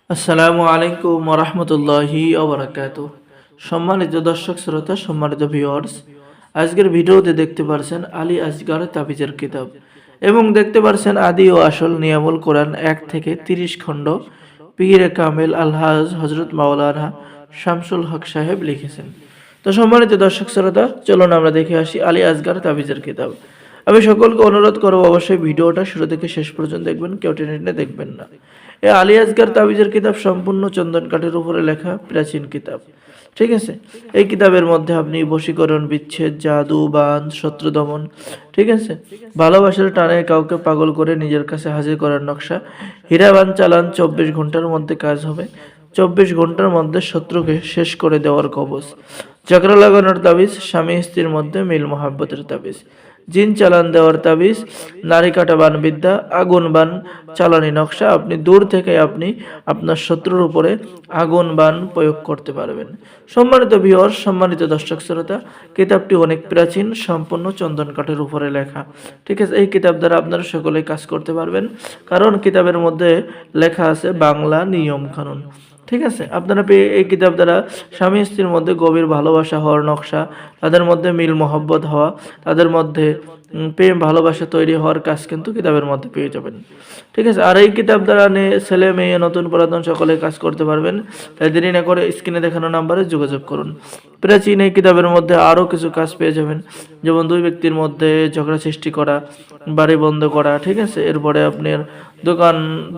আসসালামু আলাইকুম ওরহমতুল্লাহি ওবরাকাতুহ। সম্মানিত দর্শক শ্রোতা, সম্মানিত ভিউয়ার্স, আজকের ভিডিওতে দেখতে পারছেন আলী আসগার তাবিজের কিতাব এবং দেখতে পারছেন আদি ও আসল নিয়ামুল কোরআন 1 থেকে 30 খণ্ড পীরে কামেল আলহাজ হজরত মাওলানা শামসুল হক সাহেব লিখেছেন। তো সম্মানিত দর্শক শ্রোতা, চলুন আমরা দেখে আসি আলী আসগার তাবিজের কিতাব। আমি সকলকে অনুরোধ করব অবশ্যই ভিডিওটা শুরু থেকে শেষ পর্যন্ত দেখবেন, কেউ টেনে দেখবেন না। এই আলী আসগার তাবিজের কিতাব সম্পূর্ণ চন্দন কাঠের উপরে লেখা প্রাচীন কিতাব। ঠিক আছে, এই কিতাবের মধ্যে আপনি বশীকরণ, বিচ্ছেদ, জাদু, বান, শত্রু দমন, ঠিক আছে, ভালোবাসার টানে কাউকে পাগল করে নিজের কাছে হাজির করার নকশা, হীরাবান চালান 24 ঘন্টার মধ্যে কাজ হবে, 24 ঘন্টার মধ্যে শত্রুকে শেষ করে দেওয়ার কবচ, ঝগড়া লাগানোর তাবিজ, স্বামী স্ত্রীর মধ্যে মিল মোহাব্বতের তাবিজ, জিন চালান দেওয়ার তাবিজ, নারী কাটা বান বিদ্যা, আগুন বান চালানি নকশা। আপনি দূর থেকে আপনি আপনার শত্রুর উপরে আগুন বান প্রয়োগ করতে পারবেন। সম্মানিত ভিউয়ার্স, সম্মানিত দর্শক শ্রোতা, কিতাবটি অনেক প্রাচীন, সম্পূর্ণ চন্দন কাঠের উপরে লেখা। ঠিক আছে, এই কিতাব দ্বারা আপনারা সকলেই কাজ করতে পারবেন, কারণ কিতাবের মধ্যে লেখা আছে বাংলা নিয়ম কানুন। ঠিক আছে, আপনারা এই কিতাব দ্বারা স্বামী স্ত্রীর মধ্যে গভীর ভালোবাসা হওয়ার নকশা, তাদের মধ্যে মিল মোহব্বত হওয়া, তাদের মধ্যে প্রেম ভালোবাসা তৈরি হওয়ার কাজ কিন্তু কিতাবের মধ্যে পেয়ে যাবেন। ঠিক আছে, আর এই কিতাব দ্বারা ছেলে মেয়ে নতুন পুরাতন সকলে কাজ করতে পারবেন। তাই দেরি না করে স্ক্রিনে দেখানো নাম্বারে যোগাযোগ করুন। প্রাচীন এই কিতাবের মধ্যে আরও কিছু কাজ পেয়ে যাবেন, যেমন দুই ব্যক্তির মধ্যে ঝগড়া সৃষ্টি করা, বাড়ি বন্ধ করা, ঠিক আছে, এরপরে আপনার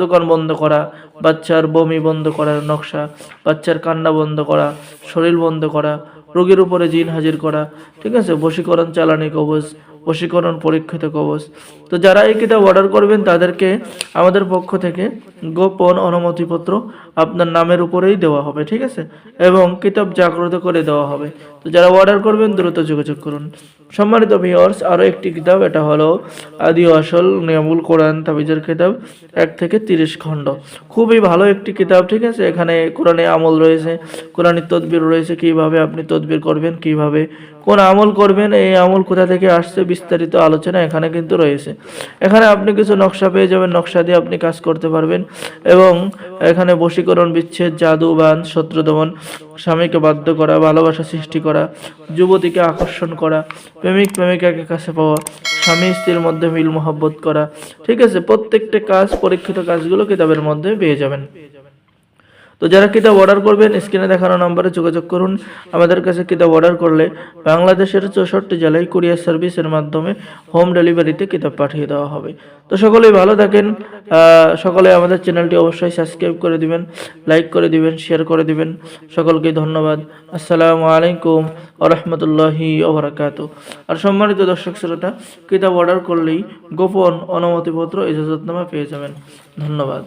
দোকান বন্ধ করা, বাচ্চার বমি বন্ধ করার নকশা, বাচ্চার কান্না বন্ধ করা, শরীর বন্ধ করা, রোগীর উপরে জিন হাজির করা, ঠিক আছে, বশীকরণ চালানি কবচ, বশীকরণ পরীক্ষিত কবচ। তো যারা এই কিতাব অর্ডার করবেন তাদেরকে আমাদের পক্ষ থেকে গোপন অনুমতিপত্র আপনার নামের উপরেই দেওয়া হবে। ঠিক আছে, এবং কিতাব জাগ্রত করে দেওয়া হবে। তো যারা অর্ডার করবেন দ্রুত যোগাযোগ করুন। সম্মানিত ভিউয়ার্স, আরও একটি কিতাব, এটা হলো আদি ও আসল নিয়ামুল কোরআন তাবিজের কিতাব 1 থেকে 30 খণ্ড। খুবই ভালো একটি কিতাব। ঠিক আছে, এখানে কোরআনে আমল রয়েছে, কোরআনের তদবির রয়েছে, কিভাবে আপনি তদবির করবেন, কিভাবে কোন আমল করবেন, এই আমল কোথা থেকে আসছে, বিস্তারিত আলোচনা এখানে কিন্তু রয়েছে। এখানে আপনি কিছু নকশা পেয়ে যাবেন, নকশা দিয়ে আপনি কাজ করতে পারবেন। এবং এখানে বশীকরণ, বিচ্ছেদ, জাদু, বান, শত্রু দমন, স্বামীকে বাধ্য করা, ভালোবাসা সৃষ্টি করা, যুবতীকে আকর্ষণ করা, প্রেমিক প্রেমিকাকে কাছে পাওয়া, স্বামী স্ত্রীর মধ্যে মিল মোহাব্বত করা। ঠিক আছে, প্রত্যেকটা কাজ, পরীক্ষিত কাজগুলো কিতাবের মধ্যে পেয়ে যাবেন। তো যারা কিতাব অর্ডার করবেন স্ক্রিনে দেখানো নম্বরে যোগাযোগ করুন। আমাদের কাছে কিতাব অর্ডার করলে বাংলাদেশের 64 জেলায় কুরিয়ার সার্ভিসের মাধ্যমে হোম ডেলিভারিতে কিতাব পাঠিয়ে দেওয়া হবে। তো সকলেই ভালো থাকেন। সকলে আমাদের চ্যানেলটি অবশ্যই সাবস্ক্রাইব করে দিবেন, লাইক করে দিবেন, শেয়ার করে দিবেন। সকলকে ধন্যবাদ। আসসালামু আলাইকুম ওয়া রাহমাতুল্লাহি ওয়া বারাকাতুহু। আর সম্মানিত দর্শক শ্রোতা, কিতাব অর্ডার করলেই গোপন অনুমতিপত্র, ইজাজতনামা পেয়ে যাবেন। ধন্যবাদ।